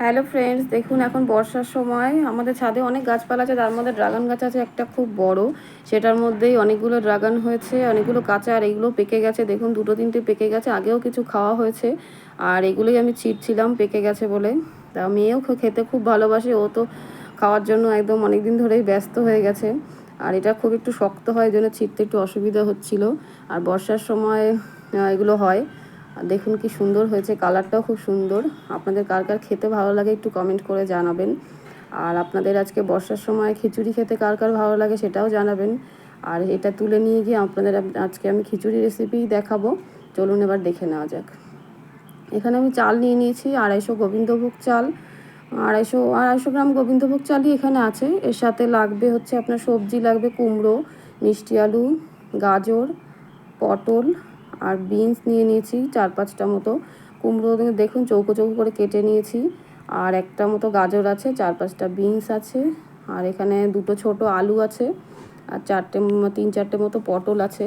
Hello friends, দেখুন এখন বর্ষার সময় আমাদের ছাদে অনেক গাছপালা আছে, তার মধ্যে ড্রাগন গাছ আছে একটা খুব বড়। সেটার মধ্যেই অনেকগুলো ড্রাগন হয়েছে, অনেকগুলো কাঁচা আর এগুলো পেকে গেছে। দেখুন দুটো তিনটে পেকে গেছে, আগেও কিছু খাওয়া হয়েছে। আর এগুলোই আমি ছিঁড়ছিলাম পেকে গেছে বলে। তা মেয়েও খেতে খুব ভালোবাসে, ও তো খাওয়ার জন্য একদম অনেক দিন ধরেই ব্যস্ত হয়ে গেছে। আর এটা খুব একটু শক্ত হয়, এই জন্য ছিঁড়তে একটু অসুবিধা হচ্ছিল। আর বর্ষার সময় এগুলো হয়। আর দেখুন কি সুন্দর হয়েছে, কালারটাও খুব সুন্দর। আপনাদের কার কার খেতে ভালো লাগে একটু কমেন্ট করে জানাবেন। আর আপনাদের আজকে বর্ষার সময় খিচুড়ি খেতে কার কার ভালো লাগে সেটাও জানাবেন। আর এটা তুলে নিয়ে গিয়ে আপনাদের আজকে আমি খিচুড়ি রেসিপিই দেখাবো। চলুন এবার দেখে নেওয়া যাক। এখানে আমি চাল নিয়ে নিয়েছি 250 গোবিন্দভোগ চাল। আড়াইশো গ্রাম গোবিন্দভোগ চালই এখানে আছে। এর সাথে লাগবে হচ্ছে আপনার সবজি লাগবে কুমড়ো, মিষ্টি আলু, গাজর, পটল আর বিনস নিয়ে নিয়েছি 4-5টা মতো। কুমড়ো দেখুন চৌকো চৌকো করে কেটে নিয়েছি। আর একটা মতো গাজর আছে, 4-5টা বিনস আছে। আর এখানে দুটো ছোট আলু আছে। আর 3-4টে মতো পটল আছে।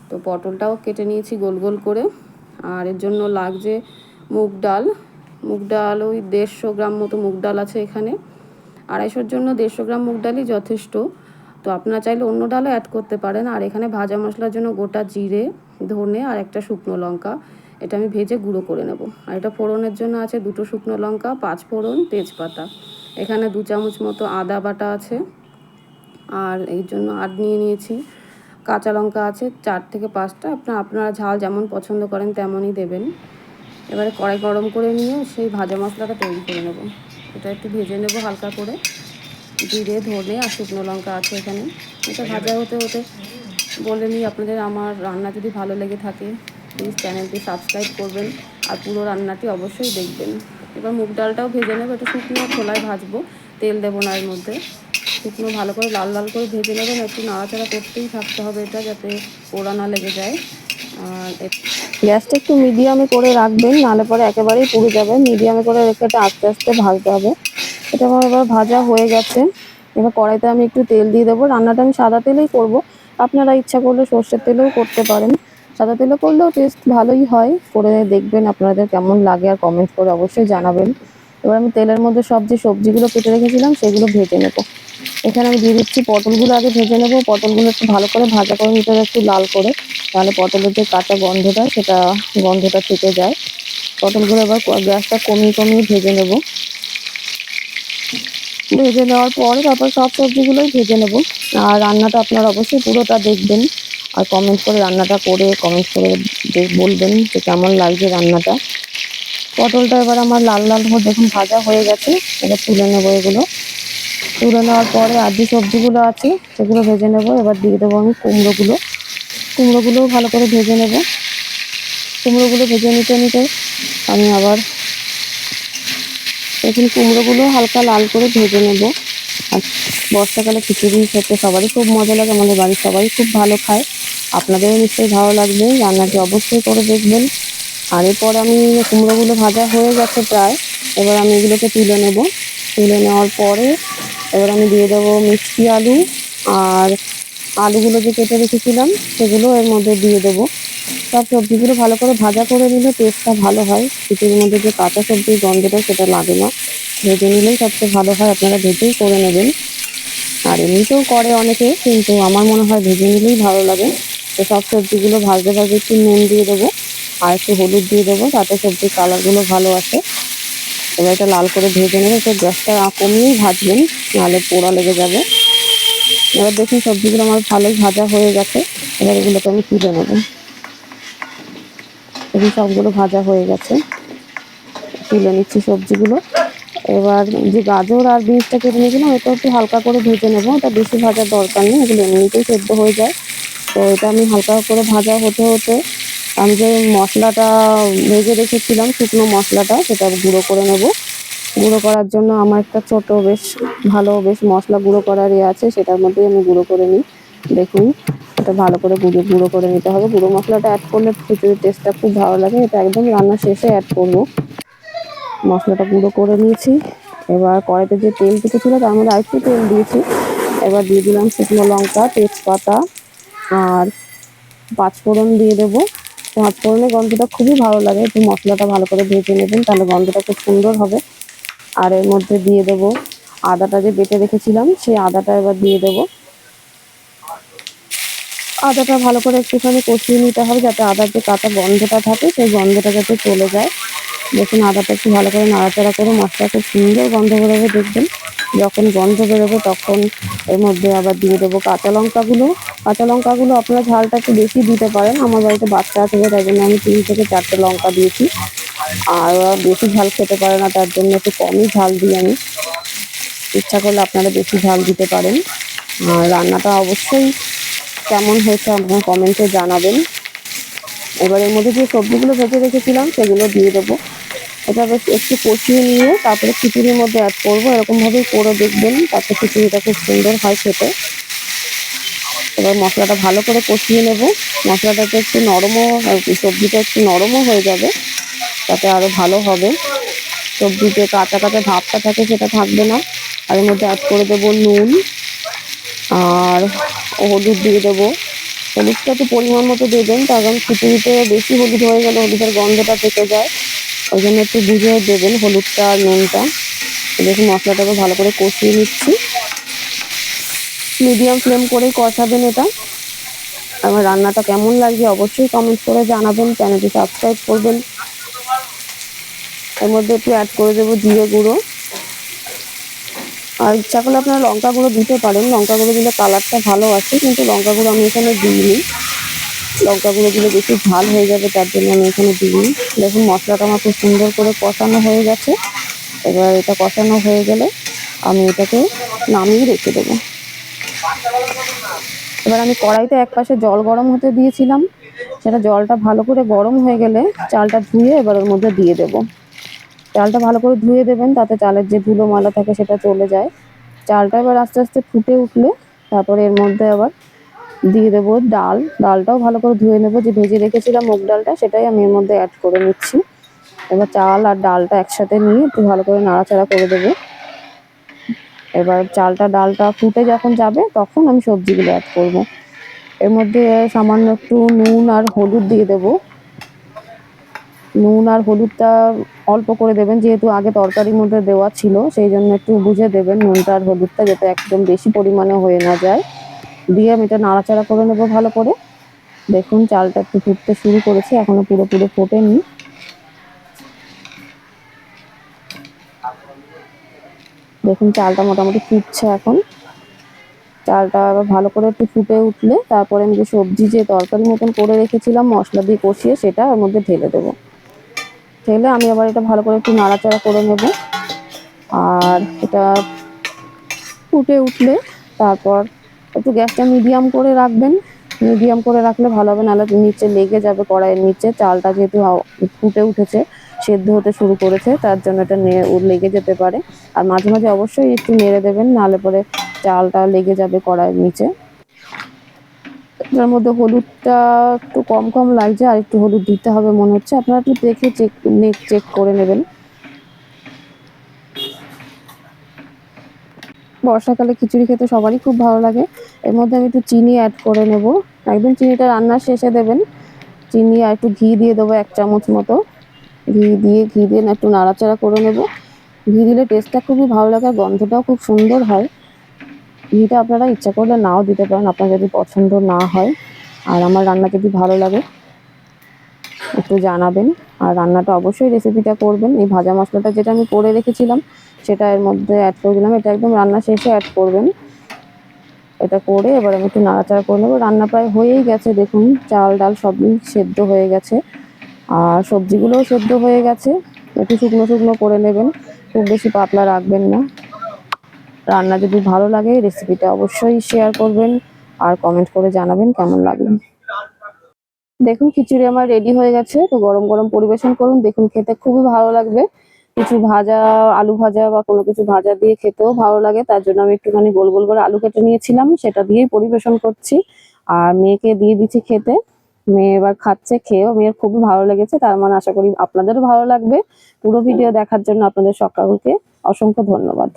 তো পটলটাও কেটে নিয়েছি গোল গোল করে। আর এর জন্য লাগছে মুগ ডাল। মুগ ডাল ওই 150 গ্রাম মতো মুগ ডাল আছে এখানে। 250-র জন্য 150 গ্রাম মুগ ডালই যথেষ্ট। তো আপনারা চাইলে অন্য ডালও অ্যাড করতে পারেন। আর এখানে ভাজা মশলার জন্য গোটা জিরে, ধনে আর একটা শুকনো লঙ্কা, এটা আমি ভেজে গুঁড়ো করে নেব। আর এটা ফোড়নের জন্য আছে 2টো শুকনো লঙ্কা, 5 ফোড়ন, তেজপাতা। এখানে 2 চামচ মতো আদা বাটা আছে। আর এই জন্য নিয়ে নিয়েছি। কাঁচা লঙ্কা আছে 4 থেকে 5টা, আপনারা ঝাল যেমন পছন্দ করেন তেমনই দেবেন। এবারে কড়াই গরম করে নিয়ে সেই ভাজা মশলাটা তৈরি করে নেব। এটা একটু ভেজে নেব হালকা করে। জিরে, ধনে আর শুকনো লঙ্কা আছে এখানে। এটা ভাজা হতে হতে বলে নিই আপনাদের, আমার রান্না যদি ভালো লেগে থাকে প্লিজ চ্যানেলটি সাবস্ক্রাইব করবেন আর পুরো রান্নাটি অবশ্যই দেখবেন। এবার মুগ ডালটাও ভেজে নেব, একটু শুকনো খোলায় ভাজবো, তেল দেবো না এর মধ্যে। শুকনো ভালো করে লাল লাল করে ভেজে নেবেন, একটু নাড়াচাড়া করতেই থাকতে হবে এটা, যাতে পোড়া না লেগে যায়। আর গ্যাসটা একটু মিডিয়ামে করে রাখবেন, নাহলে পরে একেবারেই পুড়ে যাবে। মিডিয়ামে করে রেখে এটা আস্তে আস্তে ভাজতে হবে। এটা আমার এবার ভাজা হয়ে গেছে। এবার কড়াইতে আমি একটু তেল দিয়ে দেবো। রান্নাটা আমি সাদা তেলেই করব, আপনারা ইচ্ছা করলে সর্ষের তেলেও করতে পারেন। সাদা তেলে করলেও টেস্ট ভালোই হয়, করে দেখবেন আপনাদের কেমন লাগে আর কমেন্ট করে অবশ্যই জানাবেন। এবার আমি তেলের মধ্যে সব যে সবজিগুলো কেটে রেখেছিলাম সেগুলো ভেজে নেব। এখানে আমি দিয়ে দিচ্ছি পটলগুলো, আগে ভেজে নেব। পটলগুলো একটু ভালো করে ভাজা করে নিতে হবে, একটু লাল করে, তাহলে পটলের যে কাঁচা গন্ধটা সেটা গন্ধটা থেকে যায়। পটলগুলো এবার গ্যাসটা কমিয়ে কমিয়ে ভেজে নেব। ভেজে নেওয়ার পরে তারপর সব সবজিগুলোই ভেজে নেব। আর রান্নাটা আপনারা অবশ্যই পুরোটা দেখবেন আর কমেন্ট করে রান্নাটা করে কমেন্ট করে বলবেন যে কেমন লাগছে রান্নাটা। পটলটা এবার আমার লাল লাল করে দেখুন ভাজা হয়ে গেছে। এবার তুলে নেবো এগুলো। তুলে নেওয়ার পরে আর যে সবজিগুলো আছে সেগুলো ভেজে নেব। এবার দিয়ে দেবো আমি কুমড়োগুলোও ভালো করে ভেজে নেব। কুমড়োগুলো ভেজে নিতে নিতে আমি আবার এখন কুমড়োগুলো হালকা লাল করে ভেজে নেব। আর বর্ষাকালে খিচুড়ি খেতে সবারই খুব মজা লাগে, আমাদের বাড়ির সবাই খুব ভালো খায়। আপনাদেরও নিশ্চয়ই ভালো লাগবে, রান্নাটি অবশ্যই করে দেখবেন। আর এরপর আমি কুমড়োগুলো ভাজা হয়ে গেছে প্রায়। এবার আমি এগুলোকে তুলে নেব। তুলে নেওয়ার পরে এবার আমি দিয়ে দেবো মিষ্টি আলু আর আলুগুলো যে কেটে রেখেছিলাম সেগুলো এর মধ্যে দিয়ে দেবো। সব সবজিগুলো ভালো করে ভাজা করে নিলে টেস্টটা ভালো হয়। খিচুড়ির মধ্যে যে কাঁচা সবজির গন্ধটা সেটা লাগে না, ভেজে নিলেই সবচেয়ে ভালো হয়। আপনারা ভেজেই করে নেবেন। আর এমনিতেও করে অনেকে, কিন্তু আমার মনে হয় ভেজে নিলেই ভালো লাগে। তো সব সবজিগুলো ভাজতে ভাজতে একটু নুন দিয়ে দেবো আর একটু হলুদ দিয়ে দেবো, তাতে সবজির কালারগুলো ভালো আসে। এবার এটা লাল করে ভেজে নেবে, তো গ্যাসটা কমিয়েই ভাজবেন, নাহলে পোড়া লেগে যাবে। এবার দেখুন সবজিগুলো আমার ভালোই ভাজা হয়ে গেছে। এবার এগুলোকে আমি তুলে নেবো। দেখুন সবগুলো ভাজা হয়ে গেছে, তুলে নিচ্ছি সবজিগুলো। এবার যে গাজর আর বিনসটা কেটে নিয়েছিলাম এটা একটু হালকা করে ভেজে নেবো, এটা বেশি ভাজার দরকার নেই, এগুলো এমনিতেই সেদ্ধ হয়ে যায়। তো এটা আমি হালকা করে ভাজা হতে হতে আমি যে মশলাটা ভেজে রেখেছিলাম শুকনো মশলাটা, সেটা গুঁড়ো করে নেব। গুঁড়ো করার জন্য আমার একটা ছোট বেশ মশলা গুঁড়ো করার আছে, সেটার মধ্যেই আমি গুঁড়ো করে নিই। দেখুন এটা ভালো করে গুঁড়ো করে নিতে হবে। গুঁড়ো মশলাটা অ্যাড করলে খিচুড়ির টেস্টটা খুব ভালো লাগে। এটা একদম রান্না শেষে অ্যাড করবো। মশলাটা গুঁড়ো করে নিয়েছি। এবার কড়াইতে যে তেল ছিল তার মধ্যে আরেকটু তেল দিয়েছি। এবার দিয়ে দিলাম শুকনো লঙ্কা, তেজপাতা আর 5 ফোড়ন দিয়ে দেবো। 5 ফোড়নের গন্ধটা খুবই ভালো লাগে। একটু মশলাটা ভালো করে ভেজে নেবেন, তাহলে গন্ধটা খুব সুন্দর হবে। আর এর মধ্যে দিয়ে দেবো আদাটা যে বেটে রেখেছিলাম, সেই আদাটা এবার দিয়ে দেবো। আদাটা ভালো করে একটুখানি কষিয়ে নিতে হবে, যাতে আদার যে কাঁচা গন্ধটা থাকে সেই গন্ধটা যাতে চলে যায়। দেখুন আদাটা একটু ভালো করে নাড়াচাড়া করে মশলা খুব সুন্দর গন্ধ বেরোবে দেখবেন। যখন গন্ধ বেরোবে তখন এর মধ্যে আবার দিয়ে দেবো কাঁচা লঙ্কাগুলো। কাঁচা লঙ্কাগুলো আপনারা ঝালটা একটু বেশি দিতে পারেন। আমার বাড়িতে বাচ্চা আছে, তাই জন্য আমি 3 থেকে 4টে লঙ্কা দিয়েছি। আর ওরা বেশি ঝাল খেতে পারে না, তার জন্য একটু কমই ঝাল দিই আমি। ইচ্ছা করলে আপনারা বেশি ঝাল দিতে পারেন। আর রান্নাটা অবশ্যই কেমন হয়েছে আপনারা কমেন্টে জানাবেন। এবার এর মধ্যে যে সবজিগুলো ভেজে রেখেছিলাম সেগুলো দিয়ে দেবো। এটা বেশ একটু কষিয়ে নিয়ে তারপরে খিচুড়ির মধ্যে অ্যাড করবো। এরকমভাবেই করে দেখবেন, তাতে খিচুড়িটা খুব সুন্দর হয় খেতে। এবার মশলাটা ভালো করে কষিয়ে নেব। মশলাটাতে একটু নরমও, সবজিটা একটু নরমও হয়ে যাবে, তাতে আরও ভালো হবে। সবজিতে কাঁচা কাঁচা ভাবটা থাকে সেটা থাকবে না। আর এর মধ্যে অ্যাড করে দেবো নুন আর হলুদ দিয়ে দেবো। হলুদটা একটু পরিমাণ মতো দেবেন, কারণ খিচুড়িতে বেশি হলুদ হয়ে গেলে হলুদের গন্ধটা থেকে যায়। ওই জন্য একটু বুঝে দেবেন হলুদটা আর নুনটা। দেখুন মশলাটাকে ভালো করে কষিয়ে নিচ্ছি। মিডিয়াম ফ্লেম করেই কষাবেন এটা। আমার রান্নাটা কেমন লাগছে অবশ্যই কমেন্ট করে জানাবেন। চ্যানেলটি সাবস্ক্রাইব করবেন। এর মধ্যে একটু অ্যাড করে দেবো জিরে গুঁড়ো। আর ইচ্ছা করলে আপনারা লঙ্কা গুঁড়ো দিতে পারেন, লঙ্কা গুঁড়ো দিলে কালারটা ভালো আসে, কিন্তু লঙ্কা গুঁড়ো আমি এখানে দিইনি। লঙ্কা গুঁড়ো দিলে বেশি ঝাল হয়ে যাবে, তার জন্য আমি এখানে দিইনি। দেখুন মশলাটা আমার খুব সুন্দর করে কষানো হয়ে গেছে। এবার এটা কষানো হয়ে গেলে আমি এটাকে নামিয়ে রেখে দেবো। এবার আমি কড়াইতে একপাশে জল গরম হতে দিয়েছিলাম, সেটা জলটা ভালো করে গরম হয়ে গেলে চালটা ধুয়ে এবার ওর মধ্যে দিয়ে দেবো। চালটা ভালো করে ধুয়ে দেবেন, তাতে চালের যে ধুলো ময়লা থাকে সেটা চলে যায়। চালটা এবার আস্তে আস্তে ফুটে উঠলে তারপরে এর মধ্যে আবার দিয়ে দেবো ডাল। ডালটাও ভালো করে ধুয়ে নেবো, যে ভেজে রেখেছিলাম মুগ ডালটা সেটাই আমি এর মধ্যে অ্যাড করে নিচ্ছি। এবার চাল আর ডালটা একসাথে নিয়ে একটু ভালো করে নাড়াচাড়া করে দেবো। এবার চালটা ডালটা ফুটে যখন যাবে তখন আমি সবজিগুলো অ্যাড করব। এর মধ্যে সামান্য একটু নুন আর হলুদ দিয়ে দেবো। নুন আর হলুদটা অল্প করে দেবেন, যেহেতু আগে তরকারির মধ্যে দেওয়া ছিল, সেই জন্য একটু বুঝে দেবেন নুনটা আর হলুদটা, যাতে একদম বেশি পরিমাণে হয়ে না যায়। দিয়ে আমি এটা নাড়াচাড়া করে নেবো ভালো করে। দেখুন চালটা একটু ফুটতে শুরু করেছে, এখনো পুরোপুরি ফোটেনি। দেখুন চালটা মোটামুটি ফুটছে এখন। চালটা আবার ভালো করে একটু ফুটে উঠলে তারপরে আমি যে সবজি যে তরকারি মতন করে রেখেছিলাম মশলা দিয়ে কষিয়ে, সেটা ওর মধ্যে ঢেলে দেবো। ঢেলে আমি আবার এটা ভালো করে একটু নাড়াচাড়া করে নেব। আর এটা ফুটে উঠলে তারপর একটু গ্যাসটা মিডিয়াম করে রাখবেন। মিডিয়াম করে রাখলে ভালো হবে, নাহলে নিচে লেগে যাবে কড়াইয়ের নিচে। চালটা যেহেতু ফুটে উঠেছে, সেদ্ধ হতে শুরু করেছে, তার জন্য এটা লেগে যেতে পারে। আর মাঝে মাঝে অবশ্যই একটু নেড়ে দেবেন, নাহলে পরে চালটা লেগে যাবে কড়াইয়ের নিচে। এটার মধ্যে হলুদটা একটু কম কম লাগছে, আর একটু হলুদ দিতে হবে মনে হচ্ছে। আপনারা একটু দেখে চেক করে নেবেন। বর্ষাকালে খিচুড়ি খেতে সবারই খুব ভালো লাগে। এর মধ্যে আমি একটু চিনি অ্যাড করে নেব। একদম চিনিটা রান্নার শেষে দেবেন। চিনি আর একটু ঘি দিয়ে দেবো 1 চামচ মতো। ঘি দিয়ে না একটু নাড়াচাড়া করে নেব। ঘি দিলে টেস্টটা খুবই ভালো লাগে, আর গন্ধটাও খুব সুন্দর হয়। ঘিটা আপনারা ইচ্ছা করলে নাও দিতে পারেন, আপনার যদি পছন্দ না হয়। আর আমার রান্না যদি ভালো লাগে একটু জানাবেন। আর রান্নাটা অবশ্যই রেসিপিটা করবেন। এই ভাজা মশলাটা যেটা আমি করে রেখেছিলাম সেটা এর মধ্যে অ্যাড করে দিলাম। এটা একদম রান্নার শেষে অ্যাড করবেন। এটা করে এবার আমি একটু নাড়াচাড়া করে নেবো। রান্না প্রায় হয়েই গেছে, দেখুন চাল ডাল সবই সেদ্ধ হয়ে গেছে, আর সবজিগুলোও সেদ্ধ হয়ে গেছে। একটু শুকনো শুকনো করে নেবেন, খুব বেশি পাতলা রাখবেন না। রান্না যদি ভালো লাগে রেসিপিটা অবশ্যই শেয়ার করবেন, আর কমেন্ট করে জানাবেন কেমন লাগলো। দেখুন খিচুড়ি আমার রেডি হয়ে গেছে, তো গরম গরম পরিবেশন করুন। দেখুন খেতে খুবই ভালো লাগবে। কিছু ভাজা, আলু ভাজা বা কোনো কিছু ভাজা দিয়ে খেতেও ভালো লাগে, তার জন্য আমি একটুখানি গোল গোল করে আলু কেটে নিয়েছিলাম, সেটা দিয়েই পরিবেশন করছি। আর মেয়েকে দিয়ে দিচ্ছি খেতে। মেয়ে এবার খাচ্ছে, খেয়েও মেয়ের খুবই ভালো লেগেছে, তার মানে আশা করি আপনাদেরও ভালো লাগবে। পুরো ভিডিও দেখার জন্য আপনাদের সকলকে অসংখ্য ধন্যবাদ।